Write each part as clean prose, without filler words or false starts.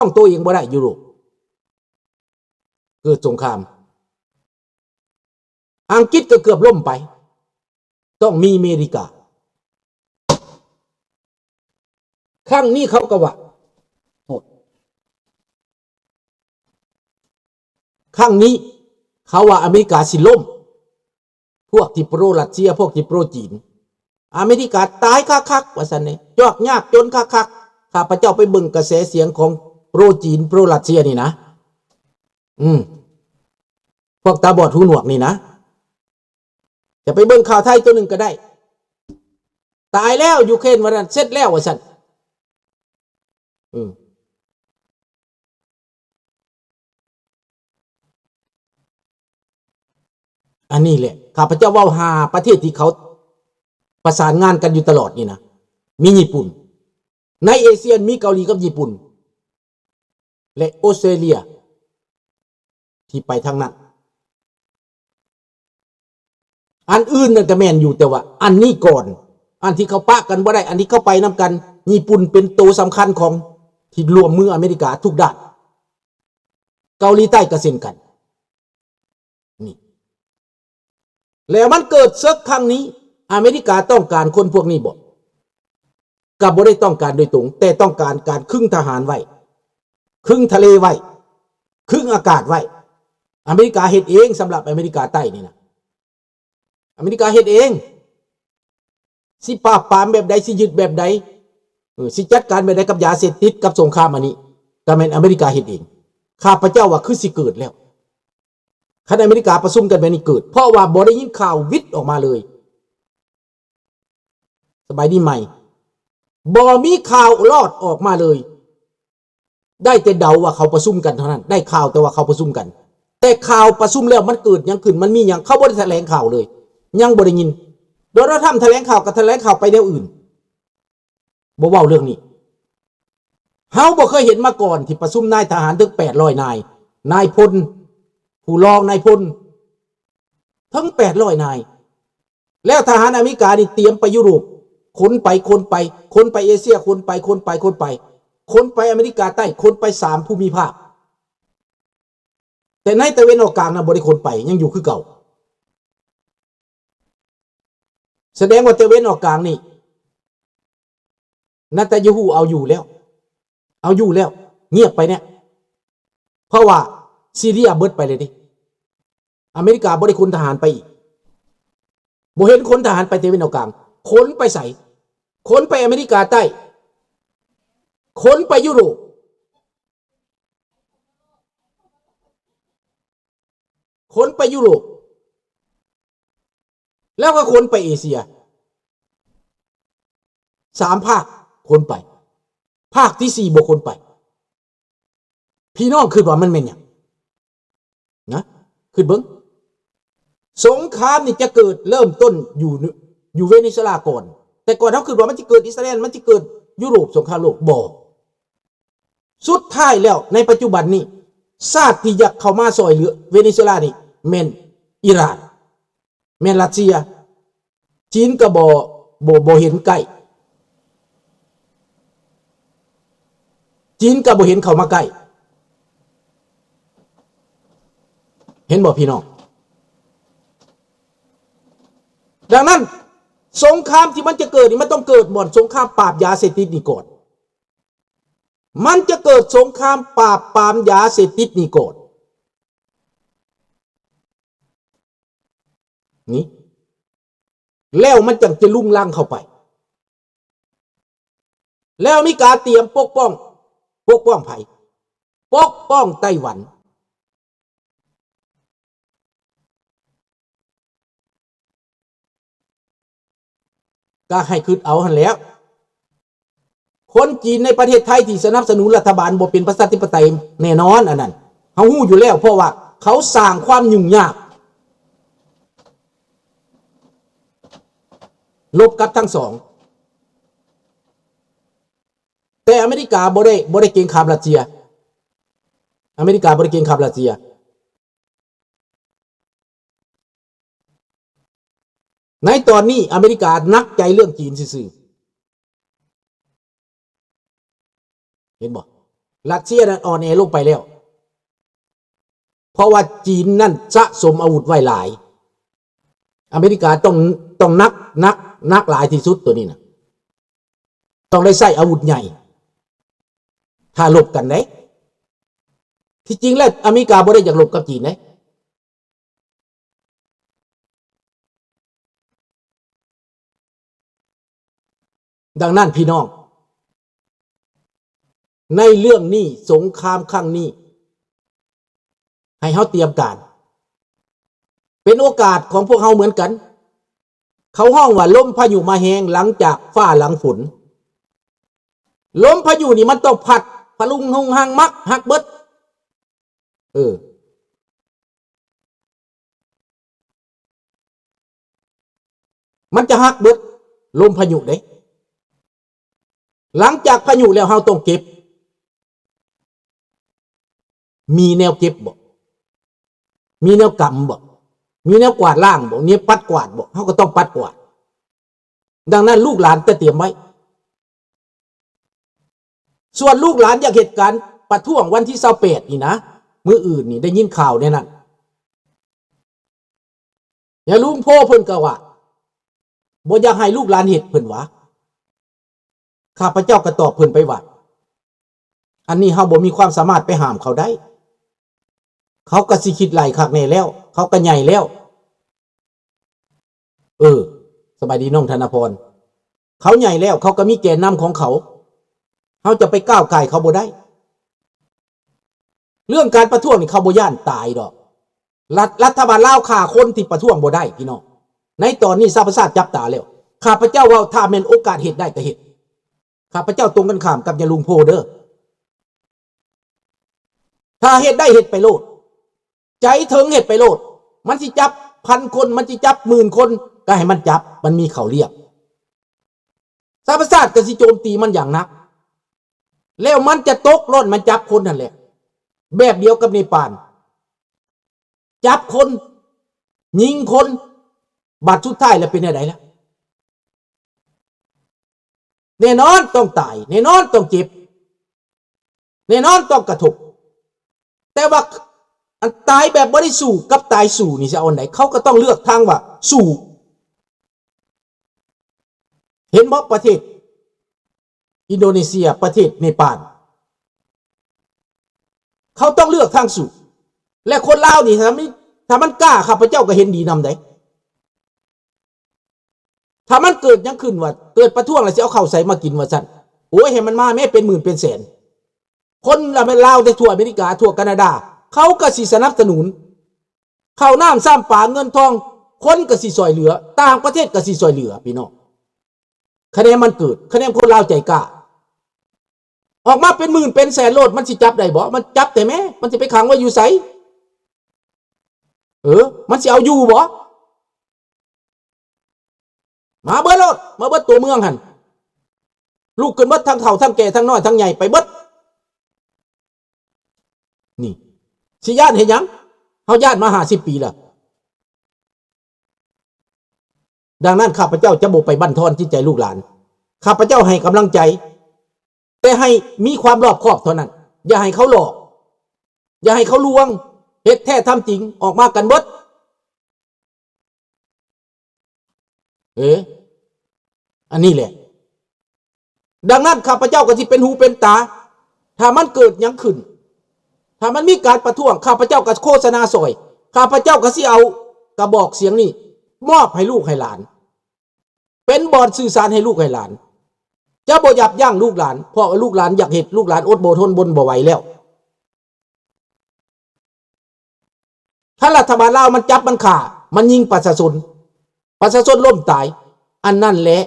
ต้องตัวเองบ่ได้ยุโรปเกิดสงครามอังกฤษก็เกือบล่มไปต้องมีอเมริกาครั้งนี้เขาก็ว่าครั้งนี้เขาว่าอเมริกาสิล่มพวกที่โปรรัสเซียพวกที่โปรจีนอเมริกาตายคักๆว่าซั่นนี่ยากยากจนคักๆข้าพเจ้าไปเบิ่งกระแสเสียงของโปรจีนโปรรัสเซียนี่นะพวกตาบอดหูหนวกนี่นะจะไปเบิ่งข่าวไทยตัวหนึ่งก็ได้ตายแล้วยูเครนวันนั้นเสร็จแล้วว่าซั่นอันนี้แหละข้าพเจ้าว่าหาประเทศที่เขาประสานงานกันอยู่ตลอดนี่นะมีญี่ปุ่นในเอเชียมีเกาหลีกับญี่ปุ่นและออสเตรเลียที่ไปทางนั้นอันอื่นนั่นก็แม่นอยู่แต่ว่าอันนี้ก่อนอันที่เขาปะกันบ่ได้อันที่เขาไปนำกันญี่ปุ่นเป็นตัวสำคัญของที่รวมมืออเมริกาทุกด้านเกาหลีใต้ก็เช่นกันนี่แล้วมันเกิดศึกครั้งนี้อเมริกาต้องการคนพวกนี้บ่ก็บ่ได้ต้องการโดยตรงแต่ต้องการการครึ่งทหารไว้ครึ่งทะเลไว้ครึ่งอากาศไว้อเมริกาเฮ็ดเองสำหรับอเมริกาใต้นี่นะอเมริกาเฮ็ดเองสิปราบปรามแบบใดสิยึดแบบใดสิจัดการแบบใดกับยาเสพติดกับสงครามอันนี้ก็แม่นอเมริกาเฮ็ดเองข้าพเจ้าว่าคือสิเกิดแล้วคันอเมริกาประชุมกันแบบนี้เกิดเพราะว่าบ่ได้ยินข่าววิทย์ออกมาเลยสบายดีใหม่บ่มีข่าวรอดออกมาเลยได้แต่เดาว่าเขาประชุมกันเท่านั้นได้ข่าวแต่ว่าเขาประชุมกันแต่ข่าวประชุมแล้วมันเกิดยังขึ้นมันมีอย่างเขาบ่ได้แถลงข่าวเลยยังบ่ได้ยินโดยเราทำแถลงข่าวกับแถลงข่าวไปแนวอื่นบ่เว้าเรื่องนี้เฮาบ่เคยเห็นมาก่อนที่ประชุมนายทหารถึง800นายนายพลผู้รองนายพลทั้ง800นายแล้วทหารอเมริกานี่เตรียมไปยุโรปคนไปเอเชียคนไปอเมริกาใต้คนไป3ภูมิภาคแต่ในตะวันออกกลางน่ะบ่ได้คนไปยังอยู่คือเก่าแสดงว่าตะวันออกกลางนี่นัตยาฮูเอาอยู่แล้วเงียบไปเนี่ยเพราะว่าซีเรียเบิดไปเลยดิอเมริกาบ่ได้คนทหารไปอีกบ่เห็นคนทหารไปตะวันออกกลางคนไปใส่คนไปอเมริกาใต้คนไปยุโรปคนไปยุโรปแล้วก็คนไปเอเชีย3ภาคคนไปภาคที่4บ่คนไปพี่น้องคิดว่ามันแม่นหยังนะคิดเบิ่งสงครามนี่จะเกิดเริ่มต้นอยู่เวเนซุเอลาก่อนแต่ก่อนเฮาคิดว่ามันสิเกิดอิสราเอลมันสิเกิดยุโรปสงครามโลกบ่สุดท้ายแล้วในปัจจุบันนี้ชาติที่อยากเข้ามาซอยเหลือเวเนซุเอลานี่แม่นอิหร่านแม่นรัสเซียจีนก็บ่เห็นใกล้จีนก็บ่เห็นเข้ามาใกล้เห็นบ่พี่น้องดังนั้นสงครามที่มันจะเกิดนี่มันต้องเกิดบ่อนสงครามปราบยาเสพติดนี่ก่อนมันจะเกิดสงครามปราบปรามยาเสพติดนี่ก่อนนี่แล้วมันจะลุ่งลั่งเข้าไปแล้วมีการเตรียมปกป้องไผปกป้องไต้หวันก็ให้คิดเอาหั่นแล้วคนจีนในประเทศไทยที่สนับสนุนรัฐบาลบ่เป็นประชาธิปไตยแน่นอนอันนั้นเฮาฮู้อยู่แล้วเพราะว่าเขาสร้างความยุ่งยากลบกับทั้งสองแต่อเมริกาบ่ได้เก่งข้ามรัสเซียอเมริกาบ่ได้เก่งข้ามรัสเซียในตอนนี้อเมริกานักใจเรื่องจีนซื่อเห็นบ่ รัสเซียนั้นอ่อนแอลงไปแล้วเพราะว่าจีนนั่นสะสมอาวุธไว้หลายอเมริกาต้องนักหลายที่สุดตัวนี้นะต้องได้ใช้อาวุธใหญ่ถ้าลบกันได้ที่จริงแล้วอเมริกาบ่ได้อยากลบกับจีนนะดังนั้นพี่น้องในเรื่องนี้สงครามครั้งนี้ให้เฮาเตรียมการเป็นโอกาสของพวกเฮาเหมือนกันเขาห้องว่าลมพายุมาแหงหลังจากฟ้าหลังฝนลมพายุนี่มันต้องพัดพลุงหงหังมักหักเบิดมันจะหักเบิดลมพายุเด้หลังจากพายุแล้วเฮาต้องเก็บมีแนวเก็บบ่มีแนวกำบ่มีแนวกวาดล่างบ่มีปัดกวาดบ่เฮาก็ต้องปัดกวาดดังนั้นลูกหลานจะเตรียมไว้ส่วนลูกหลานอยากเหตุการณ์ประท้วงวันที่28นี่นะมื้ออื่นนี่ได้ยินข่าวแน่นั่นอย่าลุงพ่อเพิ่นก็ว่าบ่อยากให้ลูกหลานเฮ็ดเพิ่นว่าข้าพเจ้าก็ตอบเพิ่นไปว่าอันนี้เฮาบ่มีความสามารถไปห้ามเขาได้เขาก็สิคิดไหลคักแน่แล้วเขาก็ใหญ่แล้วสบายดีน้องธนพรเขาใหญ่แล้วเขาก็มีแกนนำของเขาเขาจะไปก้าวไก่เขาบ่ได้เรื่องการประท้วงนี่เขาบ่ย่านตายดอกรัฐบาลลาวฆ่าคนที่ประท้วงบ่ได้พี่น้องในตอนนี้สหประชาชาติจับตาแล้วข้าพเจ้าว่าถ้าแม่นโอกาสเฮ็ดได้ก็เฮ็ดข้าพเจ้าตรงกันข้ามกับยาลุงโพเด้อถ้าเฮ็ดได้เฮ็ดไปโลดใจถึงเฮ็ดไปโลดมันสิจับ1,000 คนมันสิจับ10,000 คนก็ให้มันจับมันมีเขาเรียกสหประชาชาติก็สิโจมตีมันอย่างหนักแล้วมันจะตกล่นมันจับคนนั่นแหละแบบเดียวกับเนปาลจับคนยิงคนบัดสุดท้ายแล้วเป็นอะไรล่ะแน่นอนต้องตายแน่นอนต้องเจ็บแน่นอนต้องกระทบแต่ว่าอันตายแบบบ่ได้สู้กับตายสู้นี่จะเอาอันไหนเขาก็ต้องเลือกทางว่าสู้เห็นบ่ประเทศอินโดนีเซียประเทศเนปาลเขาต้องเลือกทางสู้และคนลาวนี่ถ้ามันกล้าข้าพเจ้าก็เห็นดีนำได้ถ้ามันเกิดยังขึ้นว่าเกิดประท้วงแล้วสิเอาข้าวใส่มากินว่าซั่นโอ้ยให้มันมาแม้เป็นหมื่นเป็นแสนคนละเป็นลาวได้ทั่วอเมริกาทั่วแคนาดาเขาก็สิสนับสนุนข้าวน้ำซ้ำป่าเงินทองคนก็สิซอยเหลือต่างประเทศก็สิซอยเหลือพี่น้องคะแนนมันเกิดคะแนนคนลาวใจกล้าออกมาเป็นหมื่นเป็นแสนโลดมันสิจับได้บ่มันจับแต่แม้มันสิไปขังไว้อยู่ไสมันสิเอาอยู่บ่มาเบิดโลดมาเบิดตัวเมืองหั่นลูกขึ้นเบิดทั้งเฒ่าทั้งแก่ทั้งน้อยทั้งใหญ่ไปเบิดนี่สิย่านเฮ็ดหยังเฮาย่านมา50 ปีแล้วดังนั้นข้าพเจ้าจะบ่ไปบั่นทอนจิตใจลูกหลานข้าพเจ้าให้กำลังใจแต่ให้มีความรอบคอบเท่านั้นอย่าให้เขาหลอกอย่าให้เขาลวงเฮ็ดแท้ทำจริงออกมากันเบิดอันนี้แหละดังนั้นข้าพเจ้าก็สิเป็นหูเป็นตาถ้ามันเกิดหยังขึ้นถ้ามันมีการประท้วงข้าพเจ้าก็โฆษณาซอยข้าพเจ้าก็สิเอากระบอกเสียงนี้มอบให้ลูกให้หลานเป็นบอร์ดสื่อสารให้ลูกให้หลานจะบ่ยับยั้งลูกหลานเพราะลูกหลานอยากเห็นลูกหลานอดบ่ทนบนบ่ไหวแล้วถ้ารัฐบาลลาวมันจับมันฆ่ามันยิงประชาชนล่มตายอันนั่นแหละ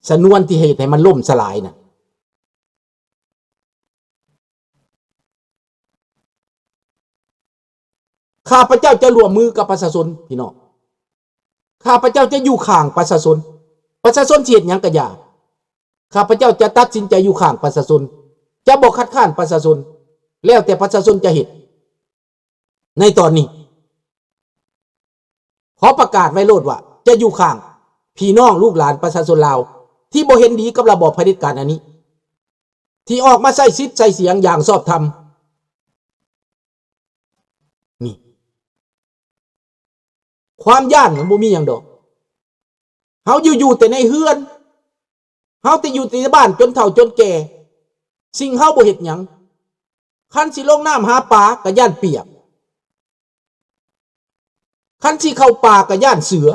สนวนที่เหตุให้มันล่มสลายน่ะข้าพเจ้าจะร่วมมือกับประชาชนพี่น้องข้าพเจ้าจะอยู่ข้างประชาชนเสียดหยังกะยาข้าพเจ้าจะตัดสินใจอยู่ข้างประชาชนจะบอกคัดค้านประชาชนแล้วแต่ประชาชนจะเห็นในตอนนี้ขอประกาศไว้โลดว่าจะอยู่ข้างพี่น้องลูกหลานประชาชนลาวที่บ่เห็นดีกับระบอบเผด็จการอันนี้ ที่ออกมาใส่สิทธิ์ใส่เสียงอย่างชอบธรรมนี่ความย่านมันบ่มีอย่างดอกเฮาอยู่แต่ในเฮือนเฮาแต่อยู่ในบ้านจนเฒ่าจนแก่สิ่งเฮาบ่เฮ็ดหยังคันสิลงน้ำหาปลาก็ย่านเปียกคันสิเข้าป่าก็ย่านเสือ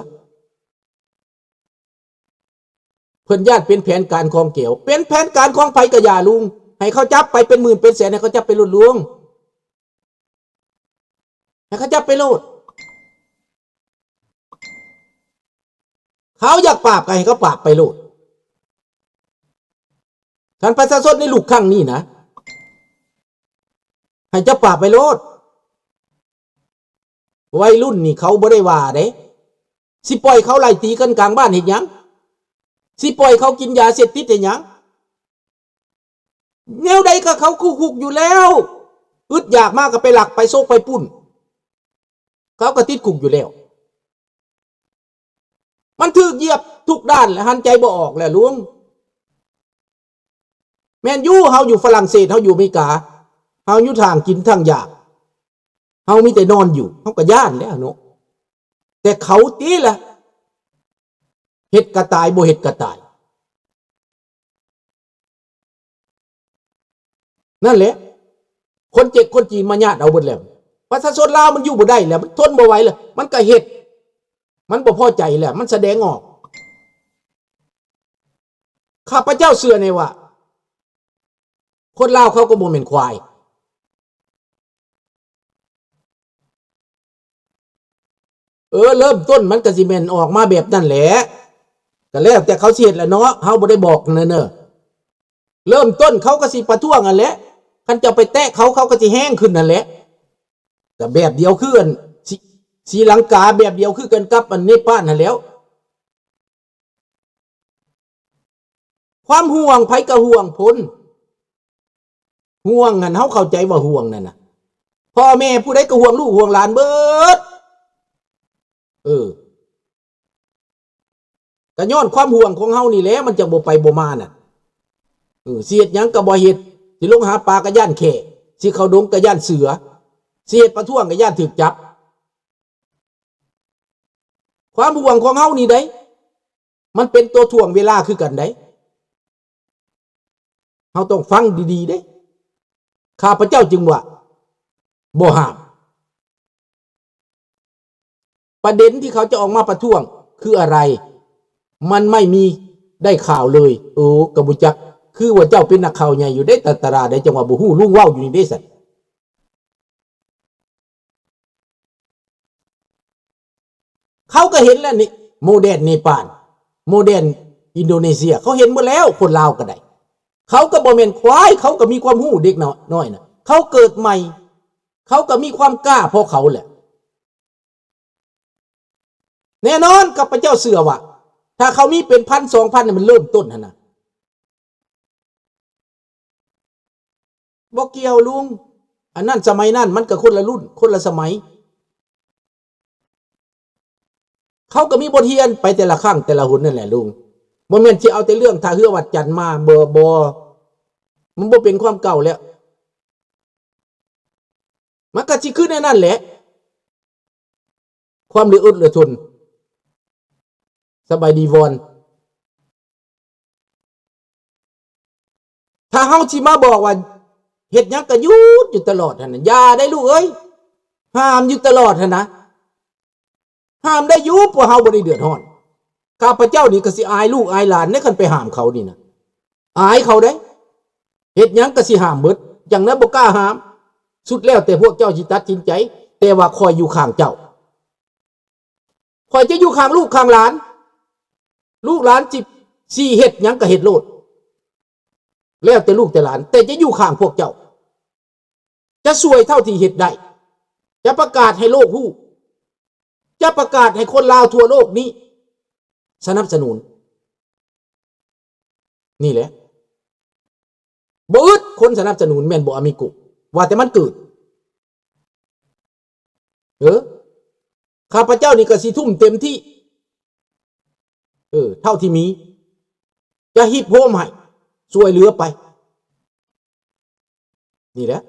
เพิ่นย่านเป็นแผนการของเกี่ยวเป็นแผนการของไผก็อย่าลุงให้เขาจับไปเป็นหมื่นเป็นแสนให้เขาจับไปโลดลุงให้เขาจับไปโลดเขาอยากปราบก็ให้เขาปราบไปโลดคันประชาชนในลูกครั้งนี้นะให้เจ้าปราบไปโลดวัยรุ่นนี่เขาบ่ได้ว่าเด้สิปล่อยเขาไล่ตีกันกลางบ้านเฮ็ดหยังสิปล่อยเขากินยาเสพติดเฮ็ดหยังแนวใดก็เขาคุกอยู่แล้วอึดอยากมากก็ไปหลักไปโซกไปปุ้นเขาก็ติดคุกอยู่แล้วมันถูกเหยียบทุกด้านแล้วหันใจบ่ออกแล้วลุงแม่นอยู่เฮาอยู่ฝรั่งเศสเฮาอยู่อเมริกาเฮาอยู่ทางกินทางอยากเฮามีแต่นอนอยู่เฮาก็ย่านแล้วเนาะแต่เขาตีล่ะเฮ็ดกระตายบ่เฮ็ดกระตายนั่นแหละคนเจ็กคนจีนมาญาติเอาเบิดแล้วประชาชนลาวมันอยู่บ่ได้แล้วมันทนบ่ไหวแล้วมันก็เฮ็ดมันบ่พอใจแล้วมันแสดงออกข้าพเจ้าเชื่อในว่าคนลาวเขาก็บ่แม่นควายเริ่มต้นมันก็สิแม่นออกมาแบบนั้นแหละก็แล้วแต่เขาเสียดแหละเนาะเฮาบ่ได้บอกเน้อเริ่มต้นเขาก็สิประท้วงนั่นแหละคันจะไปแตะเขาก็สิแห้งขึ้นนั่นแหละก็แบบเดียวคืออันศรีลังกาแบบเดียวคือกันกับอันเนปาลนั่นแล้วความห่วงไผก็ห่วงพ้นห่วงนั่นเฮาเข้าใจว่าห่วงนั่นน่ะพ่อแม่ผู้ใดก็ห่วงลูกห่วงหลานเบิดก็ย้อนความห่วงของเฮานี่แหละมันจังบ่ไปบ่มาน่ะเสียดหยังก็บ่เฮ็ดสิลงหาปลาก็ย่านแค่สิเข้าดงก็ย่านเสือเสียดประท้วงก็ย่านถูกจับความห่วงของเฮานี่ได้มันเป็นตัวถ่วงเวลาคือกันได้เฮาต้องฟังดีๆเด้ข้าพเจ้าจึงว่าบ่ห้ามประเด็นที่เขาจะออกมาประท้วงคืออะไรมันไม่มีได้ข่าวเลยกระบุจักคือว่าเจ้าเป็นนักข่าวใหญ่อยู่ได้ตราได้จังหวะบ่ฮู้ลุงเว้าอยู่นี่ได้สัตว์เขาก็เห็นแล้วนี่โมเดลเนปาลโมเดลอินโดนีเซียเขาเห็นหมดแล้วคนลาวก็ได้เขาก็บ่แม่นควายเขาก็มีความรู้เด็กน้อยนะเขาเกิดใหม่เขาก็มีความกล้าพอเขาแหละแน่นอนข้าพเจ้าเชื่อว่าถ้าเขามีเป็นพันสองพันเนี่ยมันเริ่มต้นนะบอกเกี่ยวลุงอันนั้นสมัยนั้นมันก็คนละรุ่นคนละสมัยเขาก็มีบทเรียนไปแต่ละครั้งแต่ละหนนั่นแหละลุงบ่แม่นสิเอาแต่เรื่องท่าเรือวัดจันทร์มาบ่มันบ่เป็นความเก่าแล้วมันก็สิขึ้นในนั้นแหละความเหลืออดเหลือทนสบายดีวอนถ้าเฮาสิมาบอกว่าเฮ็ดหยังก็หยุดอยู่ตลอดหั่นน่ะอย่าได้ลูกเอ้ยห้ามอยู่ตลอดหั่นนะห้ามได้อยู่เพราะเฮาบ่ได้เดือดร้อนข้าพเจ้านี่ก็สิอายลูกอายหลานในคันไปห้ามเขานี่นะอายเขาได้เฮ็ดหยังก็สิห้ามเบิดจังนั้นบ่กล้าห้ามสุดแล้วแต่พวกเจ้าสิตัดสินใจแต่ว่าคอยอยู่ข้างเจ้าคอยจะอยู่ข้างลูกข้างหลานลูกหลานสิเฮ็ดหยังก็เฮ็ดโลดแล้วแต่ลูกแต่หลานแต่จะอยู่ข้างพวกเจ้าจะช่วยเท่าที่เฮ็ดได้จะประกาศให้โลกรู้จะประกาศให้คนลาวทั่วโลกนี้สนับสนุนนี่แหละบ่อึดคนสนับสนุนแม่นบ่อามิกุว่าแต่มันเกิดข้าพเจ้านี่ก็สิทุ่มเต็มที่เท่าที่มีจะฮิปโฮมให้ช่วยเหลือไป นี่แหละ